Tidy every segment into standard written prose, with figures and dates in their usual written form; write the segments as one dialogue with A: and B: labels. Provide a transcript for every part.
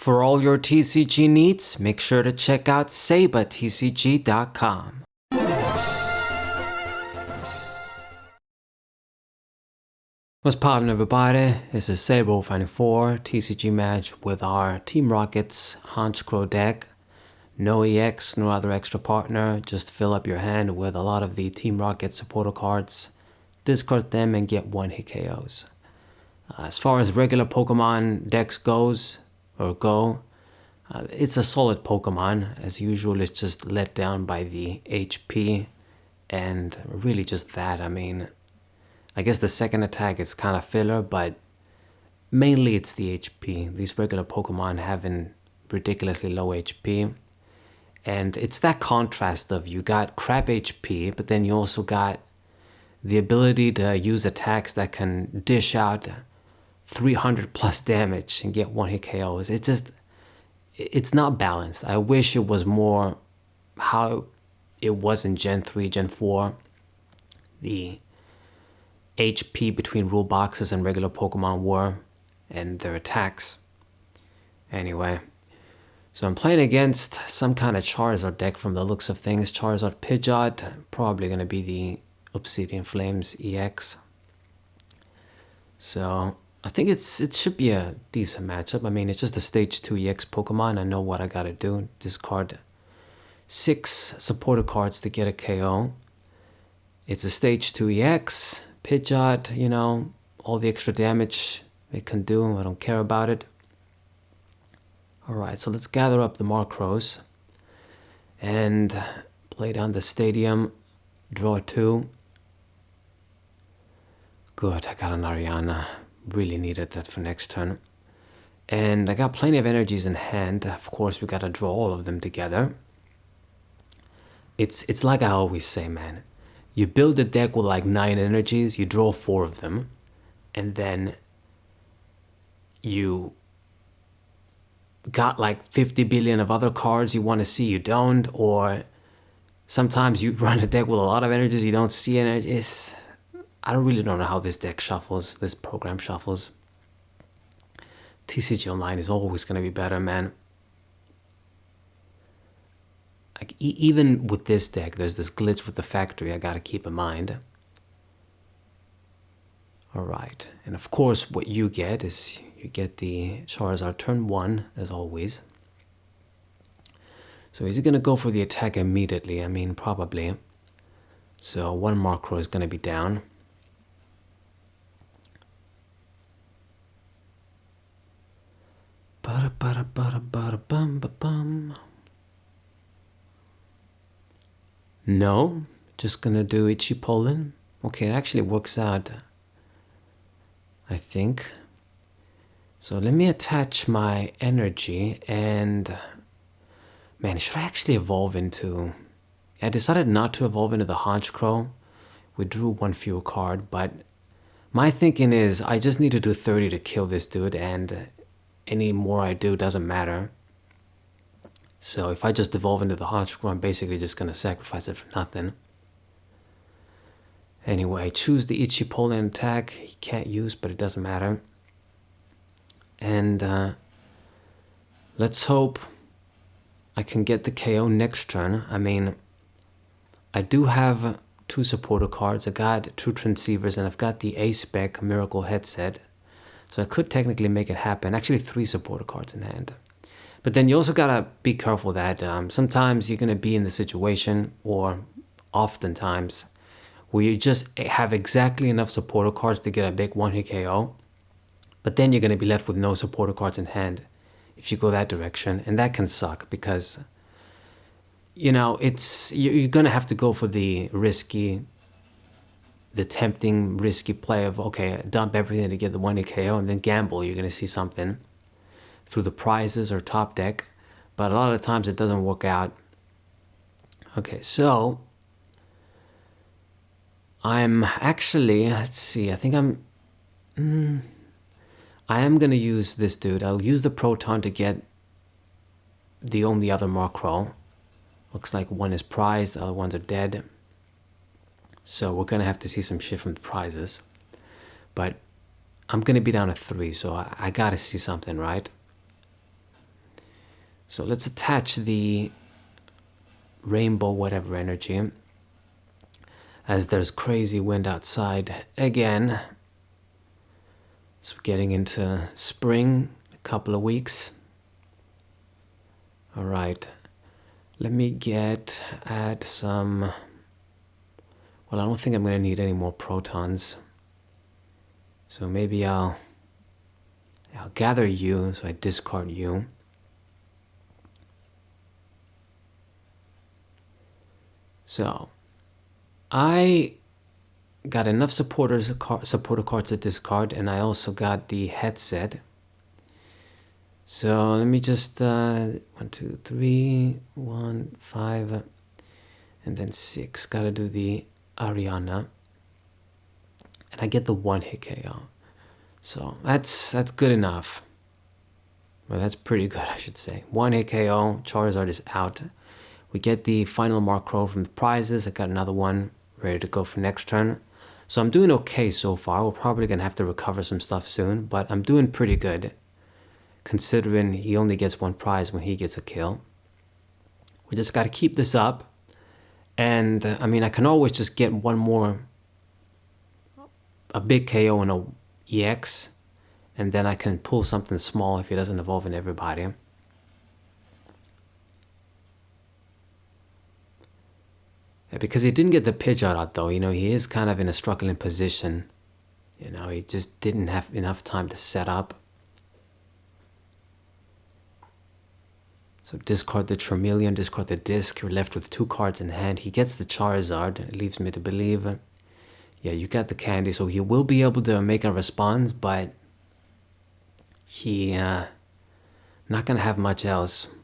A: For all your TCG needs, make sure to check out SabaTCG.com. What's poppin', everybody? This is Sabo Finding 4 TCG match with our Team Rockets Honchkrow deck. No EX, no other extra partner, just fill up your hand with a lot of the Team Rocket supporter cards, discard them and get 1-hit KOs. As far as regular Pokemon decks go, it's a solid Pokemon. As usual, it's just let down by the HP and really just that. I mean, I guess the second attack is kind of filler, but mainly it's the HP. These regular Pokemon having ridiculously low HP. And it's that contrast of you got crap HP, but then you also got the ability to use attacks that can dish out 300 plus damage and get 1-hit KOs. It's not balanced. I wish it was more how it was in Gen 3, Gen 4. The HP between rule boxes and regular Pokemon were, and their attacks. Anyway, so I'm playing against some kind of Charizard deck from the looks of things. Charizard Pidgeot, probably going to be the Obsidian Flames EX. So I think it should be a decent matchup. I mean, it's just a stage 2 EX Pokemon. I know what I gotta do. Discard 6 supporter cards to get a KO. It's a stage 2 EX. Pidgeot, you know, all the extra damage it can do. I don't care about it. Alright, so let's gather up the Honchkrows and play down the stadium. Draw 2. Good, I got an Ariana. Really needed that for next turn. And I got plenty of energies in hand. Of course, we gotta draw all of them together. It's like I always say, man. You build a deck with like 9 energies, you draw 4 of them, and then you got like 50 billion of other cards you want to see, you don't, or sometimes you run a deck with a lot of energies, you don't see energies. I really don't know how this deck shuffles, this program shuffles. TCG Online is always going to be better, man. Like, even with this deck, there's this glitch with the factory I gotta keep in mind. Alright, and of course what you get is you get the Charizard turn 1, as always. So is he gonna go for the attack immediately? I mean, probably. So one Honchkrow is gonna be down. Ba-da-ba-da-ba-da-ba-da-bum-ba-bum. No, just gonna do Itchy Pollen. Okay, it actually works out, I think. So let me attach my energy and... Man, should I actually evolve into... I decided not to evolve into the Honchkrow. We drew 1 fewer card, but my thinking is I just need to do 30 to kill this dude, and any more I do doesn't matter. So if I just evolve into the Honchkrow, I'm basically just going to sacrifice it for nothing. Anyway, choose the Itchy Pollen attack. He can't use, but it doesn't matter. And let's hope I can get the KO next turn. I mean, I do have 2 supporter cards. I got 2 transceivers, and I've got the A-Spec Miracle Headset. So I could technically make it happen. Actually, 3 supporter cards in hand. But then you also gotta be careful that sometimes you're gonna be in the situation, or oftentimes, where you just have exactly enough supporter cards to get a big 1-hit KO, but then you're gonna be left with no supporter cards in hand if you go that direction, and that can suck because, you know, you're gonna have to go for the tempting risky play of, okay, dump everything to get the 1-hit KO, and then gamble. You're gonna see something through the prizes or top deck, but a lot of times it doesn't work out. Okay, so I'm actually, let's see, I think I am gonna use this dude. I'll use the Proton to get the only other Honchkrow. Looks like one is prized, the other ones are dead. So we're gonna have to see some shit from the prizes. But I'm gonna be down to 3, so I gotta see something, right? So let's attach the rainbow whatever energy, as there's crazy wind outside again. So we're getting into spring, a couple of weeks. All right, let me add some, well, I don't think I'm going to need any more protons. So maybe I'll gather you, so I discard you. So I got enough supporter cards to discard, and I also got the headset. So let me just 1, 2, 3, 1, 5, and then 6. Gotta do the Ariana, and I get the 1-hit KO. So that's good enough. Well, that's pretty good, I should say. 1-hit KO. Charizard is out. We get the final Honchkrow from the prizes. I got another one ready to go for next turn. So I'm doing okay so far. We're probably gonna have to recover some stuff soon, but I'm doing pretty good, considering he only gets 1 prize when he gets a kill. We just got to keep this up. And I mean, I can always just get one more, a big KO and a EX, and then I can pull something small if he doesn't evolve in everybody. Yeah, because he didn't get the Pidgeot out though, you know, he is kind of in a struggling position. You know, he just didn't have enough time to set up. So discard the Charmeleon, discard the disc. You're left with 2 cards in hand. He gets the Charizard. It leaves me to believe, yeah, you got the candy. So he will be able to make a response, but he not gonna have much else.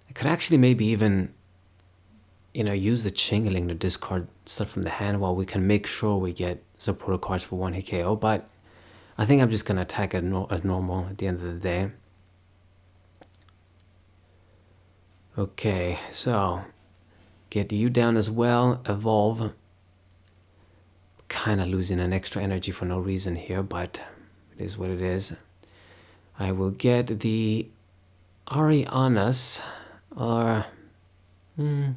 A: I could actually maybe even, you know, use the Chingling to discard stuff from the hand while we can make sure we get supporter cards for 1-hit KO, but I think I'm just going to attack as normal at the end of the day. Okay, so get you down as well, evolve. Kind of losing an extra energy for no reason here, but it is what it is. I will get the Arianas, or do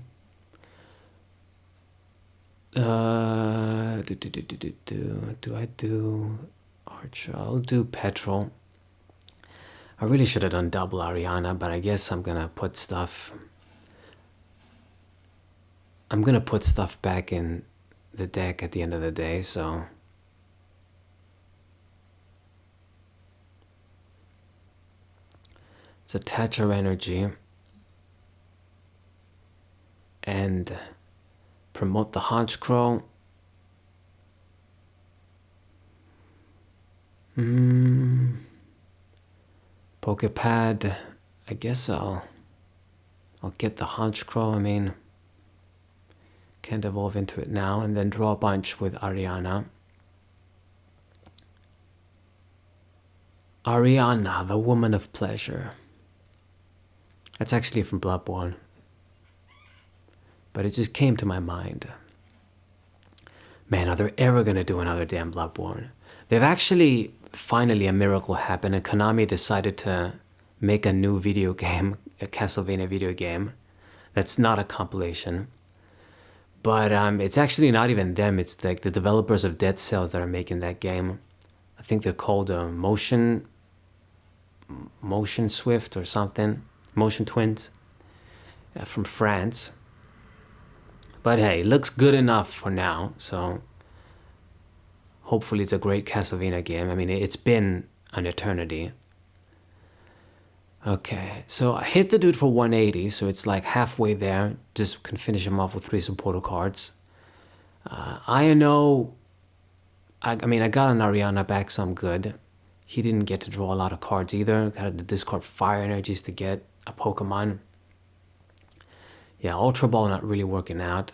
A: I do Archer? I'll do Petrol. I really should have done double Ariana, but I guess I'm gonna put stuff back in the deck at the end of the day, so let's attach our energy and promote the Honchkrow. Pokepad. I guess I'll get the Honchkrow. I mean, can't evolve into it now, and then draw a bunch with Ariana. Ariana, the woman of pleasure. That's actually from Bloodborne, but it just came to my mind. Man, are they ever gonna do another damn Bloodborne? They've actually, finally a miracle happened, and Konami decided to make a new video game, a Castlevania video game. That's not a compilation. But it's actually not even them, it's like the developers of Dead Cells that are making that game. I think they're called Motion Swift or something. Motion Twins. From France. But hey, it looks good enough for now, so hopefully it's a great Castlevania game. I mean, it's been an eternity. Okay, so I hit the dude for 180, so it's like halfway there. Just can finish him off with 3 supporter cards. I mean, I got an Ariana back, so I'm good. He didn't get to draw a lot of cards either. Got to discard fire energies to get a Pokemon. Yeah, Ultra Ball not really working out.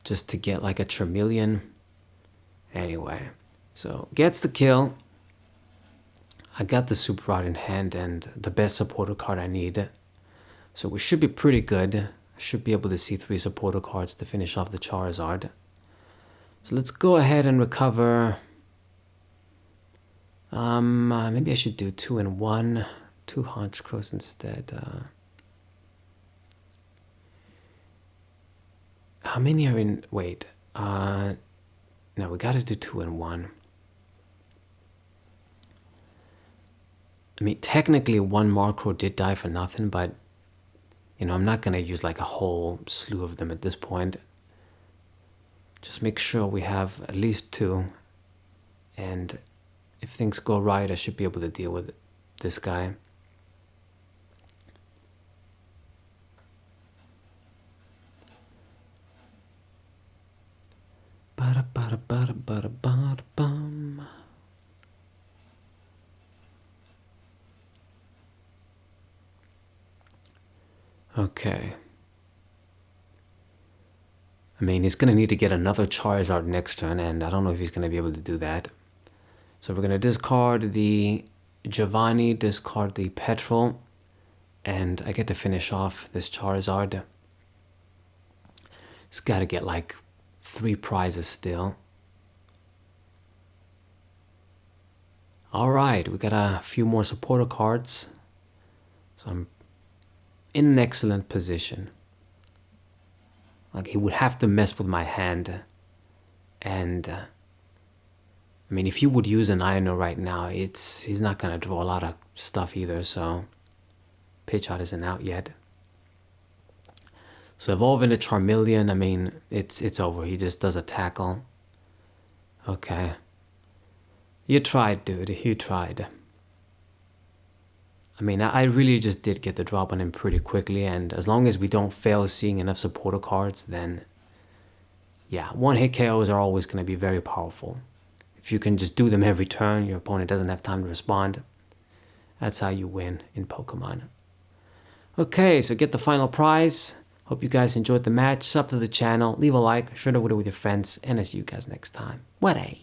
A: Just to get like a Charmeleon. Anyway, so gets the kill. I got the Super Rod in hand and the best supporter card I need. So we should be pretty good. I should be able to see 3 supporter cards to finish off the Charizard. So let's go ahead and recover. Maybe I should do 2 in 1. 2 Honchkrows instead. How many are in... Wait. No, we gotta do 2 in 1. I mean, technically 1 Honchkrow did die for nothing, but... You know, I'm not gonna use like a whole slew of them at this point. Just make sure we have at least 2. And if things go right, I should be able to deal with this guy. Ba-da-ba-da-ba-da-ba-da-ba-da-bum. Okay. I mean, he's going to need to get another Charizard next turn, and I don't know if he's going to be able to do that. So we're going to discard the Giovanni, discard the Petrol, and I get to finish off this Charizard. He's got to get like 3 prizes still. Alright, we got a few more supporter cards. So I'm in an excellent position. Like, he would have to mess with my hand. And, I mean, if he would use an Ino right now, he's not going to draw a lot of stuff either, so Pidgeot isn't out yet. So evolve into Charmeleon, I mean, it's over. He just does a tackle. Okay. You tried, dude. You tried. I mean, I really just did get the drop on him pretty quickly, and as long as we don't fail seeing enough supporter cards, then yeah, 1-hit KOs are always going to be very powerful. If you can just do them every turn, your opponent doesn't have time to respond. That's how you win in Pokemon. Okay, so get the final prize. Hope you guys enjoyed the match. Sub to the channel, leave a like, share the video with your friends, and I'll see you guys next time. What a